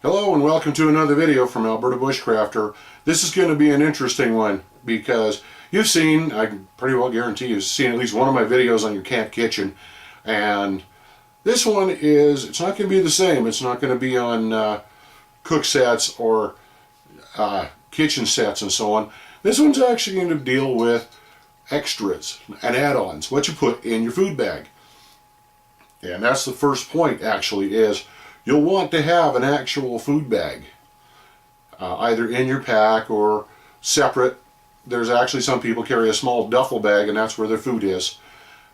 Hello and welcome to another video from Alberta Bushcrafter. This is going to be an interesting one because you've seen, I can pretty well guarantee you've seen at least one of my videos on your camp kitchen, and this one it's not going to be the same. It's not going to be on cook sets or kitchen sets and so on. This one's actually going to deal with extras and add-ons, what you put in your food bag. And that's the first point actually, is you'll want to have an actual food bag, either in your pack or separate. There's actually some people carry a small duffel bag and that's where their food is.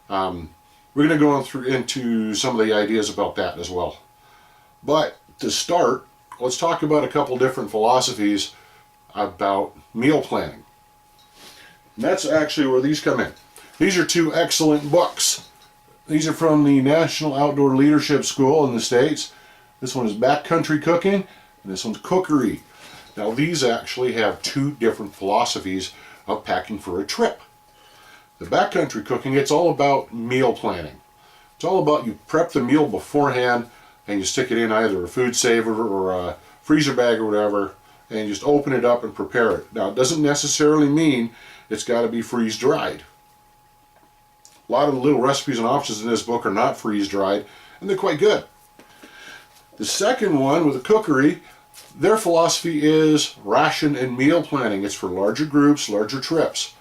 We're going to go into some of the ideas about that as well. But to start, let's talk about a couple different philosophies about meal planning. And that's actually where these come in. These are two excellent books. These are from the National Outdoor Leadership School in the States. This one is Backcountry Cooking, and this one's Cookery. Now these actually have two different philosophies of packing for a trip. The Backcountry Cooking, it's all about meal planning. It's all about you prep the meal beforehand and you stick it in either a food saver or a freezer bag or whatever, and you just open it up and prepare it. Now it doesn't necessarily mean it's got to be freeze dried. A lot of the little recipes and options in this book are not freeze dried, and they're quite good. The second one, with the Cookery, their philosophy is ration and meal planning. It's for larger groups, larger trips.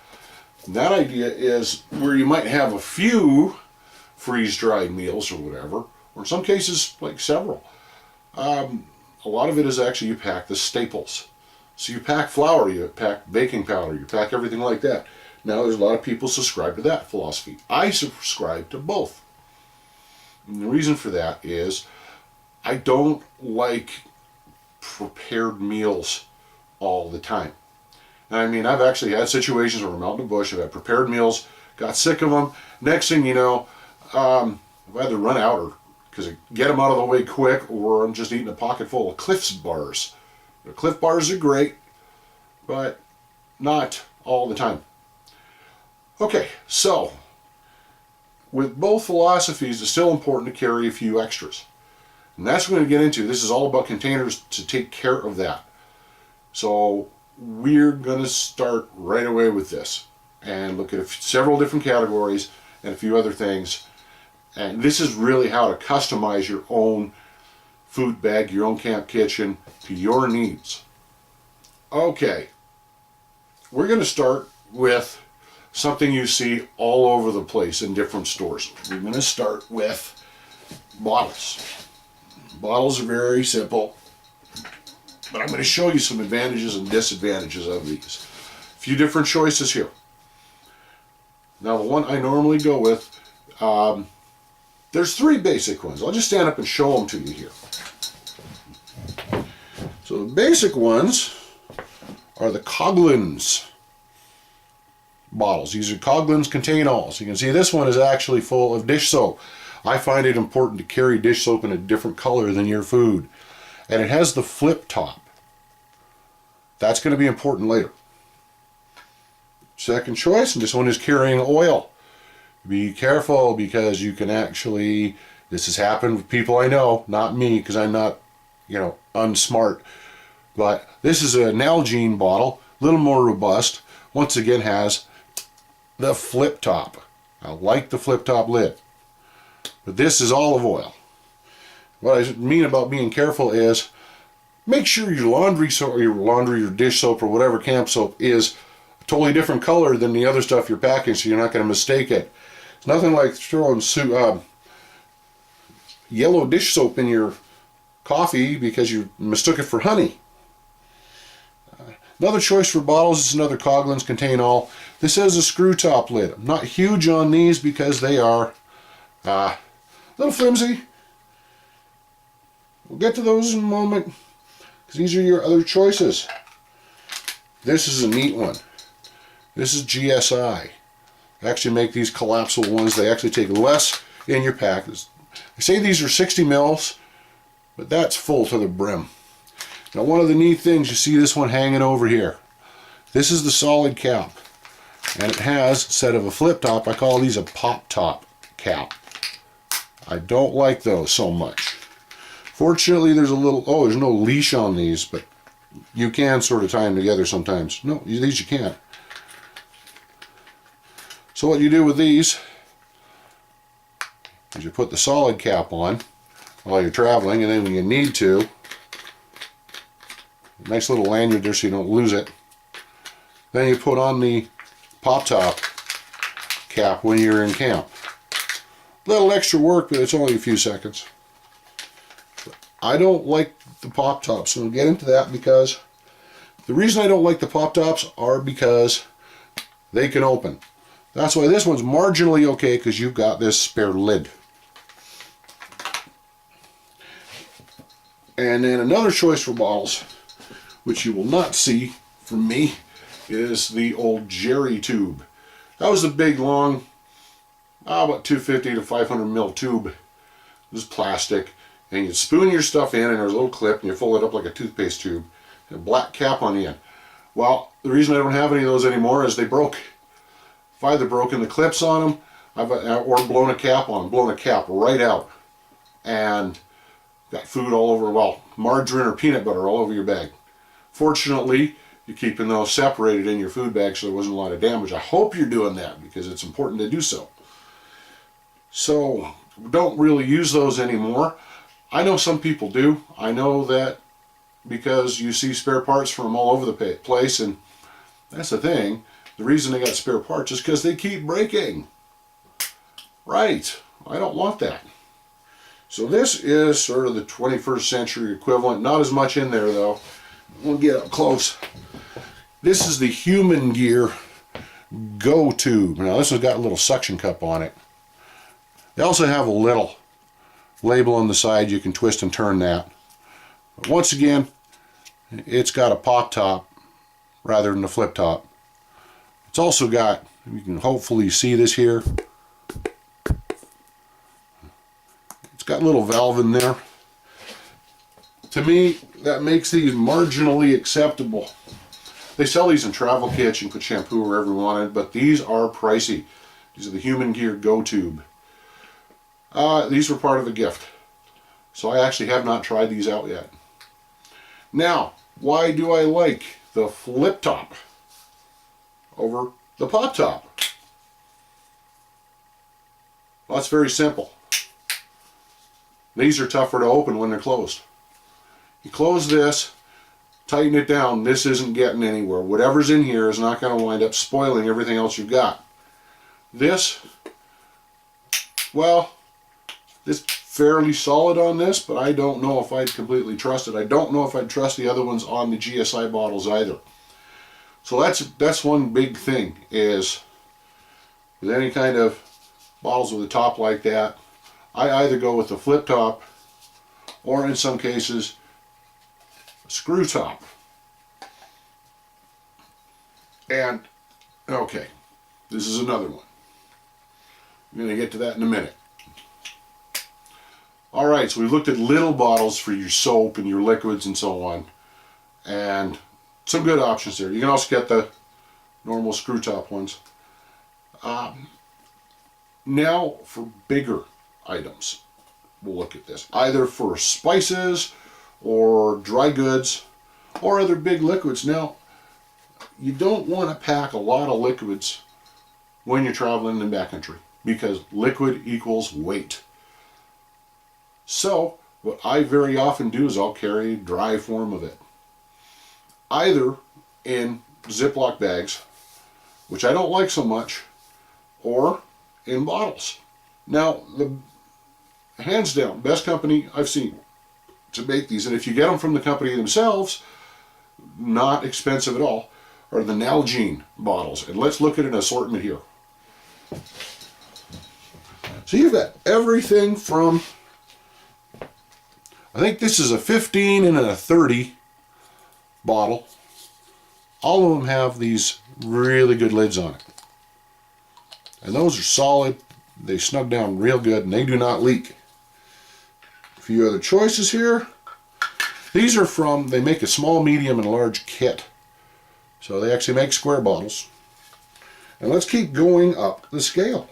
And that idea is where you might have a few freeze-dried meals or whatever, or in some cases, like several. A lot of it is actually you pack the staples. So you pack flour, you pack baking powder, you pack everything like that. Now there's a lot of people subscribe to that philosophy. I subscribe to both. And the reason for that is I don't like prepared meals all the time. And I mean, I've actually had situations where I'm out in the bush, I've had prepared meals, got sick of them. Next thing you know, I've either run out or because I get them out of the way quick, or I'm just eating a pocket full of Cliff's bars. The Cliff bars are great, but not all the time. Okay, so with both philosophies, it's still important to carry a few extras. And that's what we're going to get into. This is all about containers to take care of that. So we're going to start right away with this and look at several different categories and a few other things. And this is really how to customize your own food bag, your own camp kitchen to your needs. Okay, we're going to start with something you see all over the place in different stores. We're going to start with bottles. Bottles are very simple, but I'm going to show you some advantages and disadvantages of these. A few different choices here. Now the one I normally go with, there's three basic ones. I'll just stand up and show them to you here. So the basic ones are the Coghlan's bottles. These are Coghlan's contain-alls. You can see this one is actually full of dish soap. I find it important to carry dish soap in a different color than your food. And it has the flip top. That's going to be important later. Second choice, and this one is carrying oil. Be careful because you can actually, this has happened with people I know, not me because I'm not, unsmart. But this is an Nalgene bottle, a little more robust. Once again has the flip top. I like the flip top lid. But this is olive oil. What I mean about being careful is make sure your laundry soap, your dish soap or whatever camp soap is a totally different color than the other stuff you're packing, so you're not going to mistake it. It's nothing like throwing yellow dish soap in your coffee because you mistook it for honey. Another choice for bottles is another Coghlan's contain-all. This has a screw top lid. I'm not huge on these because they are a little flimsy. We'll get to those in a moment because these are your other choices. This is a neat one. This is GSI. They actually make these collapsible ones. They actually take less in your pack. They say these are 60 mils, but that's full to the brim. Now one of the neat things, you see this one hanging over here. This is the solid cap. And it has, instead of a flip top, I call these a pop top cap. I don't like those so much. Fortunately, there's a little, oh, there's no leash on these, but you can sort of tie them together sometimes. No, these you can't. So what you do with these is you put the solid cap on while you're traveling, and then when you need to, nice little lanyard there so you don't lose it. Then you put on the pop-top cap when you're in camp. A little extra work, but it's only a few seconds. I don't like the pop-tops, so we'll get into that, because the reason I don't like the pop-tops are because they can open. That's why this one's marginally okay, because you've got this spare lid. And then another choice for bottles, which you will not see from me, is the old Jerry tube. That was a big, long, about 250 to 500 mil tube. It was plastic, and you spoon your stuff in, and there's a little clip, and you fold it up like a toothpaste tube, and a black cap on the end. Well, the reason I don't have any of those anymore is they broke. If I've either broken the clips on them, or blown a cap on them, blown a cap right out, and got food all over, well, margarine or peanut butter all over your bag. Fortunately, you're keeping those separated in your food bag, so there wasn't a lot of damage. I hope you're doing that, because it's important to do so. So, don't really use those anymore. I know some people do. I know that because you see spare parts from them all over the place, and that's the thing. The reason they got spare parts is because they keep breaking. Right. I don't want that. So this is sort of the 21st century equivalent. Not as much in there, though. We'll get up close. This is the Human Gear Go Tube. Now this has got a little suction cup on it. They also have a little label on the side. You can twist and turn that. But once again, it's got a pop top rather than a flip top. It's also got, you can hopefully see this here, it's got a little valve in there. To me, that makes these marginally acceptable. They sell these in travel kits. You can put shampoo wherever you want it, but these are pricey. These are the Human Gear Go Tube. These were part of a gift, so I actually have not tried these out yet. Now, why do I like the flip top over the pop top? Well, that's very simple. These are tougher to open when they're closed. You close this, tighten it down, this isn't getting anywhere. Whatever's in here is not going to wind up spoiling everything else you've got. This, well, it's fairly solid on this, but I don't know if I'd completely trust it. I don't know if I'd trust the other ones on the GSI bottles either. So that's one big thing, is with any kind of bottles with a top like that, I either go with the flip top, or in some cases, screw top. And, okay, this is another one. I'm going to get to that in a minute. Alright, so we looked at little bottles for your soap and your liquids and so on. And some good options there. You can also get the normal screw top ones. Now for bigger items, we'll look at this. Either for spices or dry goods or other big liquids. Now, you don't want to pack a lot of liquids when you're traveling in backcountry, because liquid equals weight. So, what I very often do is I'll carry a dry form of it. Either in ZipLoc bags, which I don't like so much, or in bottles. Now, the hands down best company I've seen to make these, and if you get them from the company themselves, not expensive at all, are the Nalgene bottles. And let's look at an assortment here. So you've got everything from, I think this is a 15 and a 30 bottle. All of them have these really good lids on it. And those are solid. They snug down real good and they do not leak. A few other choices here. These are from, they make a small, medium, and large kit. So they actually make square bottles. And let's keep going up the scale.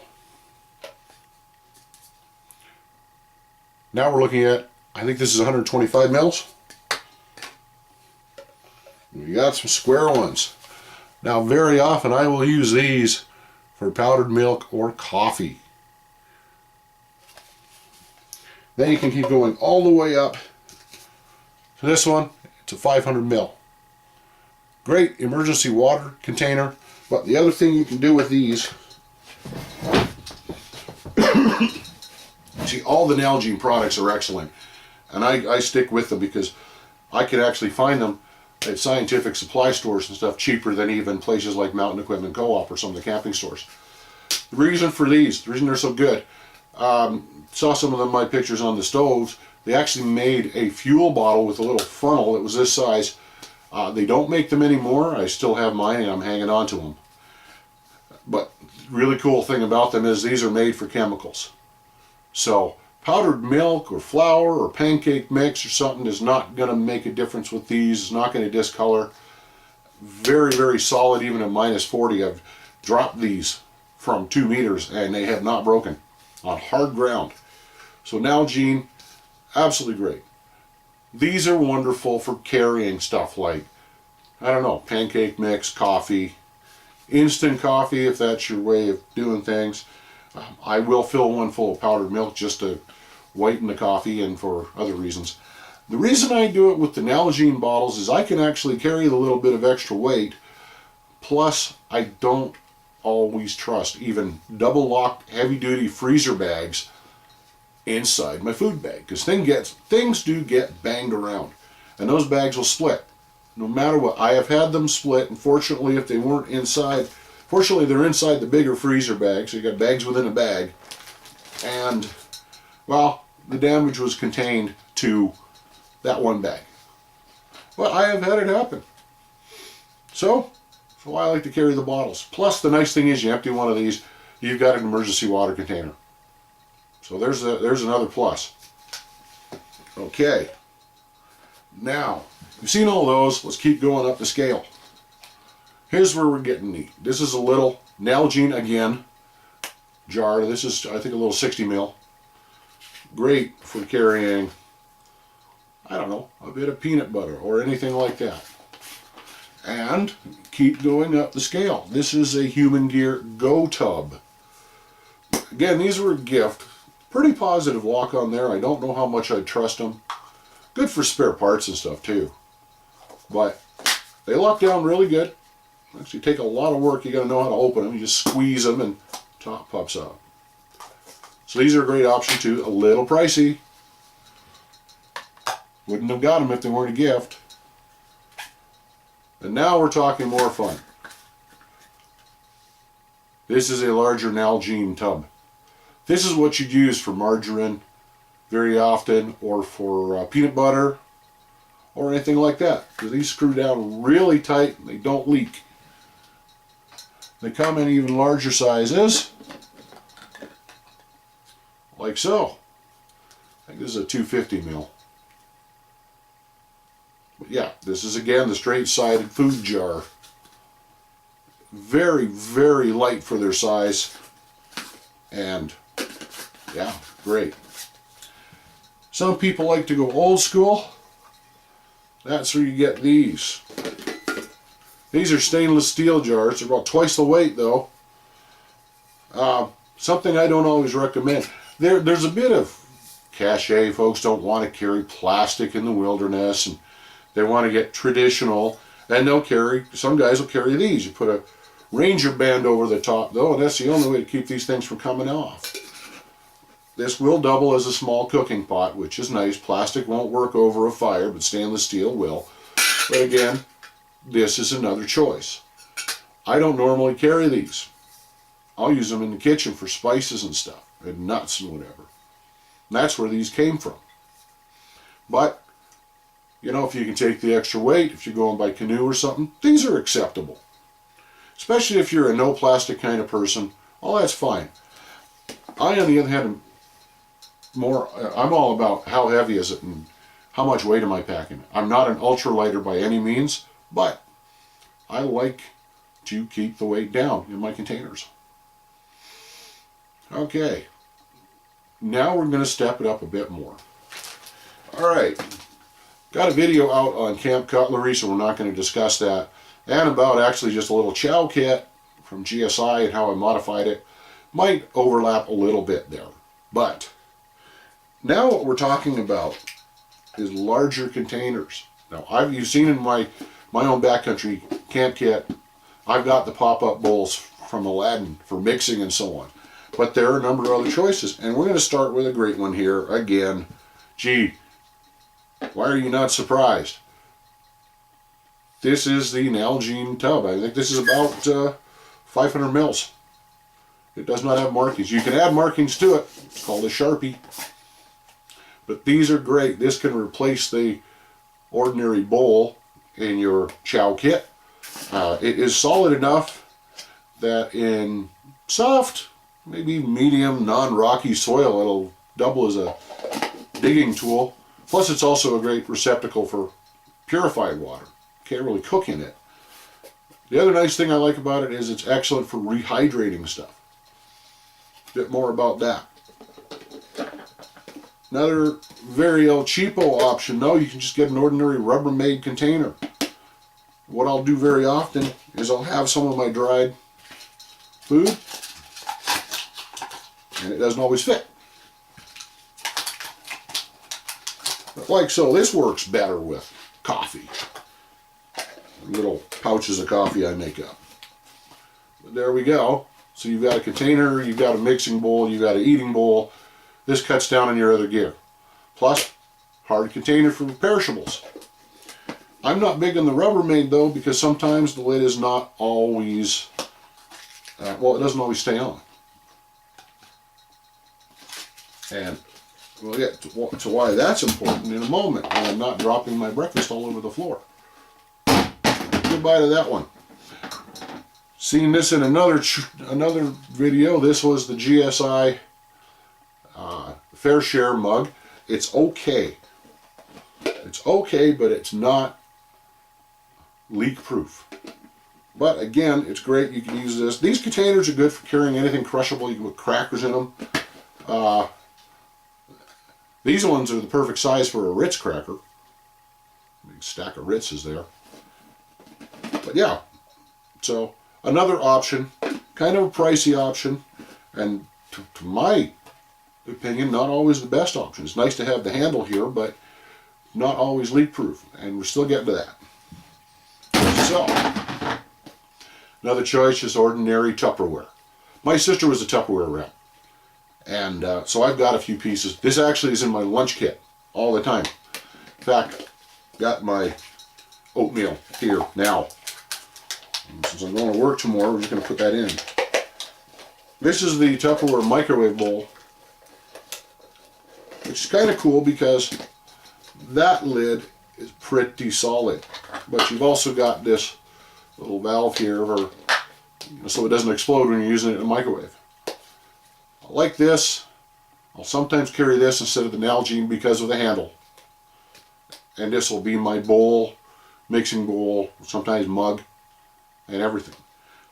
Now we're looking at I think this is 125 mils. We got some square ones. Now very often I will use these for powdered milk or coffee. Then you can keep going all the way up to this one. It's a 500 mil. Great emergency water container. But the other thing you can do with these, see, all the Nalgene products are excellent. And I stick with them because I can actually find them at scientific supply stores and stuff cheaper than even places like Mountain Equipment Co-op or some of the camping stores. The reason for these, the reason they're so good, saw some of them, my pictures on the stoves. They actually made a fuel bottle with a little funnel that was this size. They don't make them anymore. I still have mine and I'm hanging on to them. But really cool thing about them is these are made for chemicals. So powdered milk or flour or pancake mix or something is not going to make a difference with these. It's not going to discolor. Very, very solid even at minus 40. I've dropped these from 2 meters and they have not broken on hard ground. So Nalgene, absolutely great. These are wonderful for carrying stuff like, I don't know, pancake mix, coffee, instant coffee if that's your way of doing things. I will fill one full of powdered milk just to whiten the coffee and for other reasons. The reason I do it with the Nalgene bottles is I can actually carry the little bit of extra weight, plus I don't always trust even double locked heavy duty freezer bags inside my food bag, because things do get banged around and those bags will split no matter what. I have had them split, and fortunately if they weren't inside, fortunately they're inside the bigger freezer bag, so you got bags within a bag, and well, the damage was contained to that one bag. But I have had it happen. So I like to carry the bottles. Plus the nice thing is you empty one of these, you've got an emergency water container. So there's another plus. Okay. Now, you've seen all those. Let's keep going up the scale. Here's where we're getting neat. This is a little Nalgene again jar. This is, I think, a little 60 mil. Great for carrying, I don't know, a bit of peanut butter or anything like that. And keep going up the scale. This is a Human Gear Go Tub. Again, these were a gift. Pretty positive lock on there. I don't know how much I trust them. Good for spare parts and stuff too. But they lock down really good. Actually take a lot of work. You got to know how to open them. You just squeeze them and top pops out. So these are a great option too. A little pricey. Wouldn't have got them if they weren't a gift. And now we're talking more fun. This is a larger Nalgene tub. This is what you'd use for margarine very often, or for peanut butter, or anything like that. Because these screw down really tight and they don't leak. They come in even larger sizes, like so. I think this is a 250 mil. But yeah, this is again the straight-sided food jar. Very, very light for their size. And yeah, great. Some people like to go old school. That's where you get these. These are stainless steel jars. They're about twice the weight though. Something I don't always recommend. There's a bit of cachet. Folks don't want to carry plastic in the wilderness, and they want to get traditional, and they'll carry, some guys will carry these. You put a Ranger band over the top though, and that's the only way to keep these things from coming off. This will double as a small cooking pot, which is nice. Plastic won't work over a fire, but stainless steel will. But again, this is another choice. I don't normally carry these. I'll use them in the kitchen for spices and stuff, and nuts and whatever. And that's where these came from. But, you know, if you can take the extra weight, if you're going by canoe or something, these are acceptable. Especially if you're a no plastic kind of person, all that's fine. I, on the other hand, I'm all about how heavy is it and how much weight am I packing. I'm not an ultralighter by any means, but I like to keep the weight down in my containers. Okay, now we're going to step it up a bit more. Alright, got a video out on camp cutlery, so we're not going to discuss that. And about actually just a little chow kit from GSI and how I modified it. Might overlap a little bit there. But now what we're talking about is larger containers. Now, you've seen in my own backcountry camp kit, I've got the pop-up bowls from Aladdin for mixing and so on. But there are a number of other choices. And we're going to start with a great one here. Again, gee, why are you not surprised? This is the Nalgene tub. I think this is about 500 mils. It does not have markings. You can add markings to it. It's called a Sharpie. But these are great. This can replace the ordinary bowl in your chow kit. It is solid enough that in soft, maybe medium, non-rocky soil, it'll double as a digging tool. Plus, it's also a great receptacle for purified water. Can't really cook in it. The other nice thing I like about it is it's excellent for rehydrating stuff. A bit more about that. Another very El Cheapo option, though, you can just get an ordinary Rubbermaid container. What I'll do very often is I'll have some of my dried food, and it doesn't always fit. But like so, this works better with coffee. Little pouches of coffee I make up. But there we go. So you've got a container, you've got a mixing bowl, you've got an eating bowl. This cuts down on your other gear. Plus, hard container for perishables. I'm not big on the Rubbermaid though, because sometimes the lid is not always, well, it doesn't always stay on. And we'll get to why that's important in a moment, when I'm not dropping my breakfast all over the floor. Goodbye to that one. Seen this in another video. This was the GSI Fair Share mug. It's okay. It's okay, but it's not leak proof. But again, it's great. You can use this. These containers are good for carrying anything crushable. You can put crackers in them. These ones are the perfect size for a Ritz cracker. Big stack of Ritzes there. But yeah, so another option, kind of a pricey option, and to my opinion, not always the best option. It's nice to have the handle here, but not always leak proof, and we're still getting to that. So, another choice is ordinary Tupperware. My sister was a Tupperware rep, and so I've got a few pieces. This actually is in my lunch kit all the time. In fact, got my oatmeal here now. And since I'm going to work tomorrow, we're just going to put that in. This is the Tupperware microwave bowl, which is kind of cool because that lid is pretty solid. But you've also got this little valve here for, so it doesn't explode when you're using it in a microwave. I like this. I'll sometimes carry this instead of the Nalgene because of the handle. And this will be my bowl, mixing bowl, sometimes mug, and everything.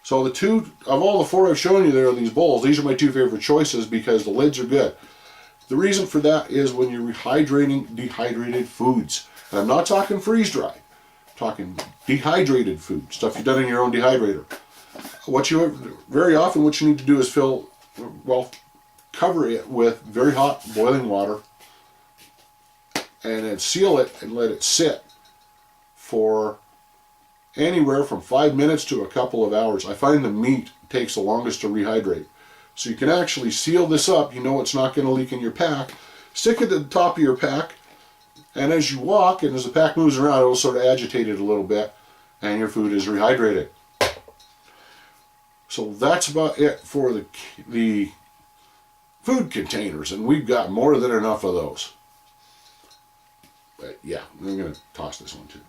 So the two, of all the four I've shown you there, these bowls, these are my two favorite choices because the lids are good. The reason for that is when you're rehydrating dehydrated foods. And I'm not talking freeze-dried. I'm talking dehydrated food, stuff you've done in your own dehydrator. Very often what you need to do is cover it with very hot boiling water and then seal it and let it sit for anywhere from 5 minutes to a couple of hours. I find the meat takes the longest to rehydrate. So you can actually seal this up. You know it's not going to leak in your pack. Stick it at the top of your pack, and as you walk and as the pack moves around, it will sort of agitate it a little bit, and your food is rehydrated. So that's about it for the food containers, and we've got more than enough of those. But yeah, I'm going to toss this one too.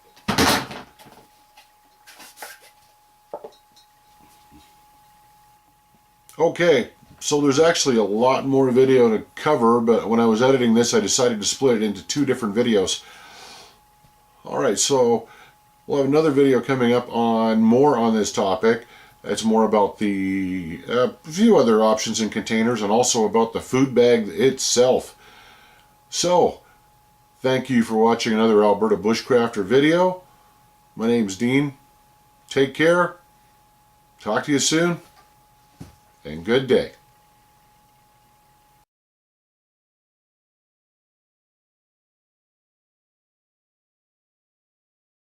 Okay, so there's actually a lot more video to cover, but when I was editing this, I decided to split it into two different videos. Alright, so we'll have another video coming up on more on this topic. It's more about the few other options in containers and also about the food bag itself. So, Thank you for watching another Alberta Bushcrafter video. My name's Dean. Take care. Talk to you soon. And good day.